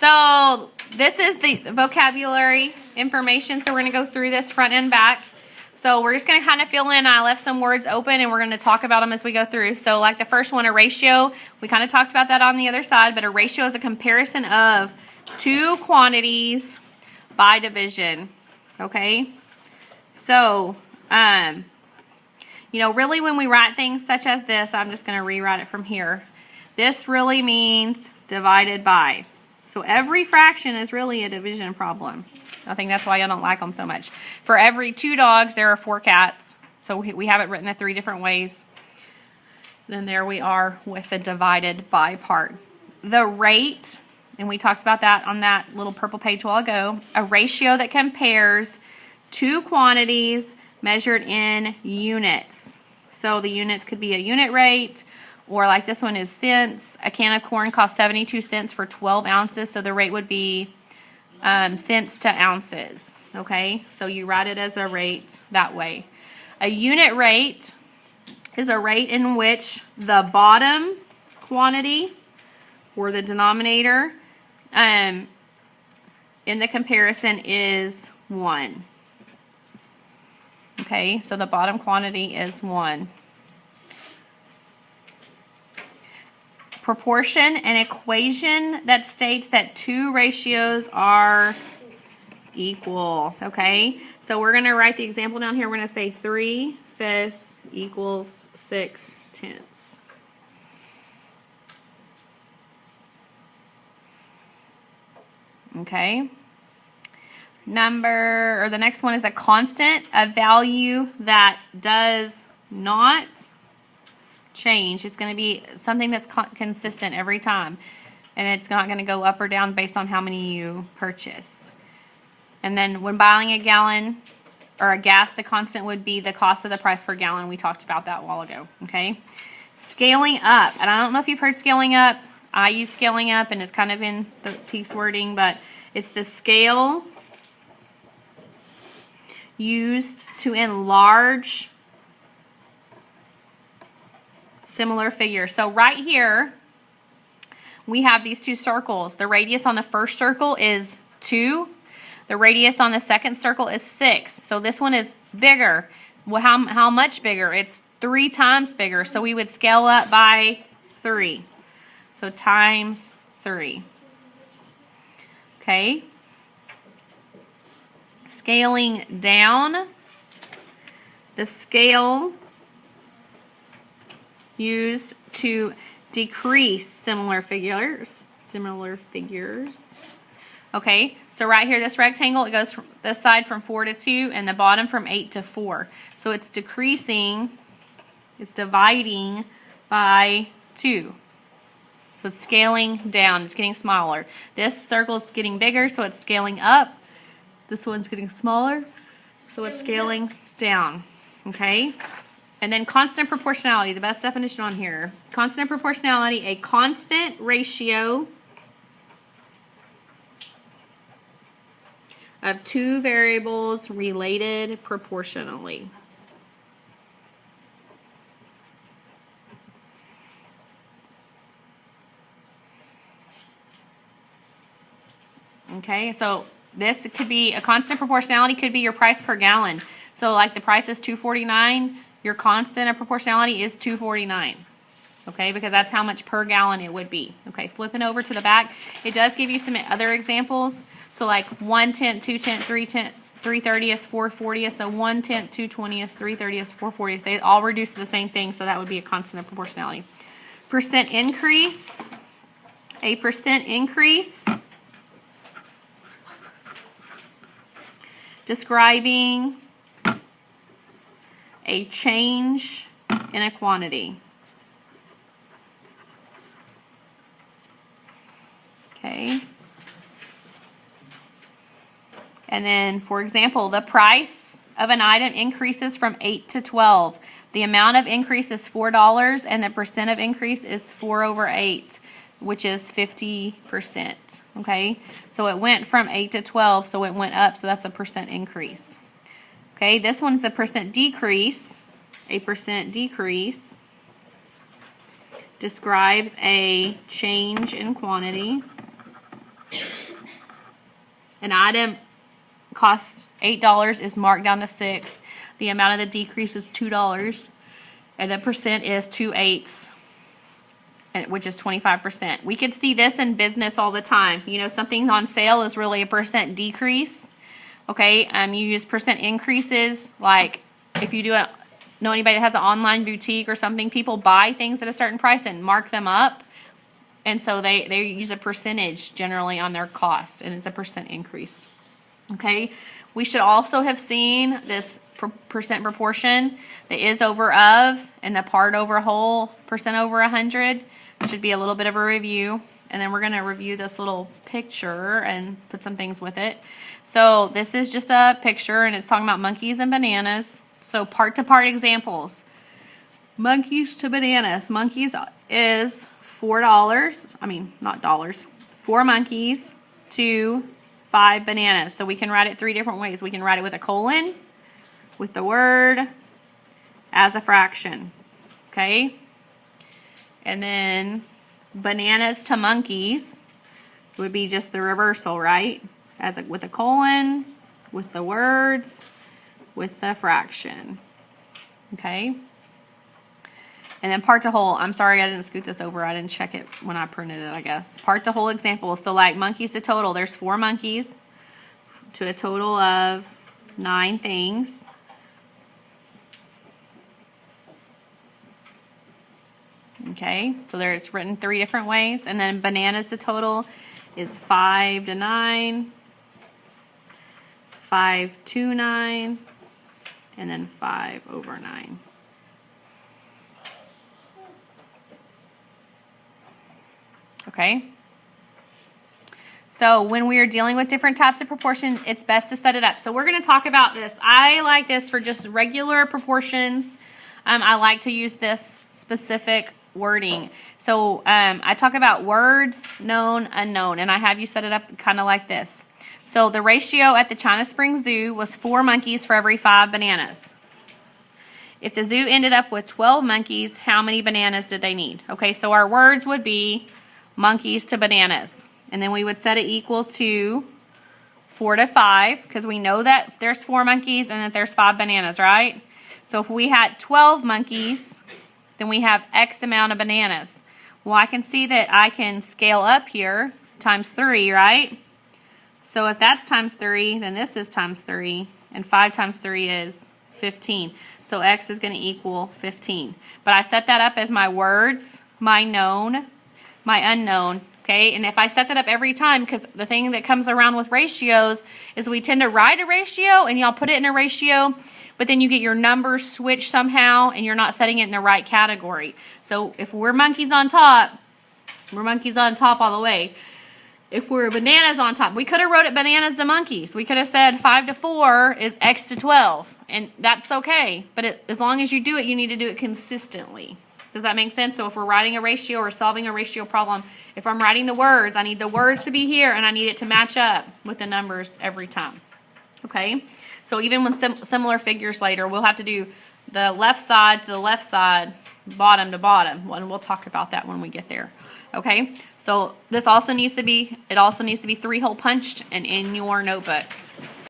So this is the vocabulary information. So we're going to go through this front and back. So we're just going to kind of fill in. I left some words open and we're going to talk about them as we go through. So like the first one, a ratio. We kind of talked about that on the other side, but a ratio is a comparison of two quantities by division. Okay? So, really when we write things such as this, I'm just going to rewrite it from here. This really means divided by. So every fraction is really a division problem. I think that's why I don't like them so much. For every 2 dogs, there are 4 cats. So we have it written in 3 different ways. Then there we are with the divided by part. The rate, and we talked about that on that little purple page a while ago, a ratio that compares 2 quantities measured in units. So the units could be a unit rate, or like this one is cents. A can of corn costs 72 cents for 12 ounces, so the rate would be cents to ounces. Okay, so you write it as a rate that way. A unit rate is a rate in which the bottom quantity, or the denominator, in the comparison is 1. Okay, so the bottom quantity is 1. Proportion, an equation that states that 2 ratios are equal. Okay, so we're going to write the example down here. We're going to say 3/5 equals 6/10. Okay. The next one is a constant, a value that does not change. It's going to be something that's consistent every time, and it's not going to go up or down based on how many you purchase. And then when buying a gallon or a gas, the constant would be the cost of the price per gallon. We talked about that a while ago. Okay, scaling up, and I don't know if you've heard scaling up. I use scaling up, and it's kind of in the Teague's wording, but it's the scale used to enlarge similar figures. So right here, we have these 2 circles. The radius on the first circle is 2. The radius on the second circle is 6. So this one is bigger. Well, how much bigger? It's 3 times bigger. So we would scale up by 3. So times 3. Okay. Scaling down, the scale used to decrease similar figures. Okay, so right here, this rectangle, it goes from this side from 4 to 2, and the bottom from 8 to 4. So it's decreasing, it's dividing by 2. So it's scaling down, it's getting smaller. This circle is getting bigger, so it's scaling up. This one's getting smaller, so it's scaling down. Okay? And then constant proportionality, the best definition on here. Constant proportionality, a constant ratio of 2 variables related proportionally. Okay, so this could be, a constant proportionality could be your price per gallon. So like the price is $2.49, your constant of proportionality is $2.49. Okay, because that's how much per gallon it would be. Okay, flipping over to the back, it does give you some other examples. So like 1/10, 2/10, 3/10, 3/30, 4/40. So 1/10, 2/20, 3/30, 4/40. They all reduce to the same thing, so that would be a constant of proportionality. Percent increase, a percent increase describing a change in a quantity. Okay. And then, for example, the price of an item increases from 8 to 12. The amount of increase is $4, and the percent of increase is 4/8, which is 50%. Okay, so it went from 8 to 12, so it went up, so that's a percent increase. Okay, this one's a percent decrease. A percent decrease describes a change in quantity. An item costs $8 is marked down to $6. The amount of the decrease is $2, and the percent is 2/8, which is 25%. We could see this in business all the time. You know, something on sale is really a percent decrease. Okay, you use percent increases, like if you know anybody that has an online boutique or something, people buy things at a certain price and mark them up. And so they use a percentage generally on their cost, and it's a percent increased. Okay, we should also have seen this percent proportion, the is over of, and the part over whole, percent over 100. Should be a little bit of a review. And then we're going to review this little picture and put some things with it. So this is just a picture, and it's talking about monkeys and bananas. So part-to-part examples. Monkeys to bananas. Monkeys is $4. I mean, not dollars. 4 monkeys to 5 bananas. So we can write it 3 different ways. We can write it with a colon, with the word, as a fraction. Okay? And then bananas to monkeys would be just the reversal, right? With a colon, with the words, with the fraction. Okay? And then part to whole. I'm sorry I didn't scoot this over. I didn't check it when I printed it, I guess. Part to whole example. So like monkeys to total, there's 4 monkeys to a total of 9 things. Okay, so there's written 3 different ways. And then bananas to total is 5 to 9, 5 to 9, and then 5 over 9. Okay. So when we are dealing with different types of proportions, it's best to set it up. So we're going to talk about this. I like this for just regular proportions. I like to use this specific wording. So I talk about words, known, unknown, and I have you set it up kind of like this. So the ratio at the China Springs Zoo was 4 monkeys for every 5 bananas. If the zoo ended up with 12 monkeys, how many bananas did they need? Okay, so our words would be monkeys to bananas. And then we would set it equal to 4 to 5, because we know that there's 4 monkeys and that there's 5 bananas, right? So if we had 12 monkeys, then we have X amount of bananas. Well, I can see that I can scale up here times 3, right? So if that's times 3, then this is times 3, and 5 times 3 is 15. So X is going to equal 15. But I set that up as my words, my known, my unknown. Okay, and if I set that up every time, because the thing that comes around with ratios is we tend to write a ratio and y'all put it in a ratio, but then you get your numbers switched somehow and you're not setting it in the right category. So if we're monkeys on top, we're monkeys on top all the way. If we're bananas on top, we could have wrote it bananas to monkeys. We could have said 5 to 4 is X to 12, and that's okay. But as long as you do it, you need to do it consistently. Does that make sense? So if we're writing a ratio or solving a ratio problem, if I'm writing the words, I need the words to be here and I need it to match up with the numbers every time. Okay? So even with similar figures later, we'll have to do the left side to the left side, bottom to bottom. And we'll talk about that when we get there. Okay? So this also needs to be, it also needs to be 3-hole punched and in your notebook.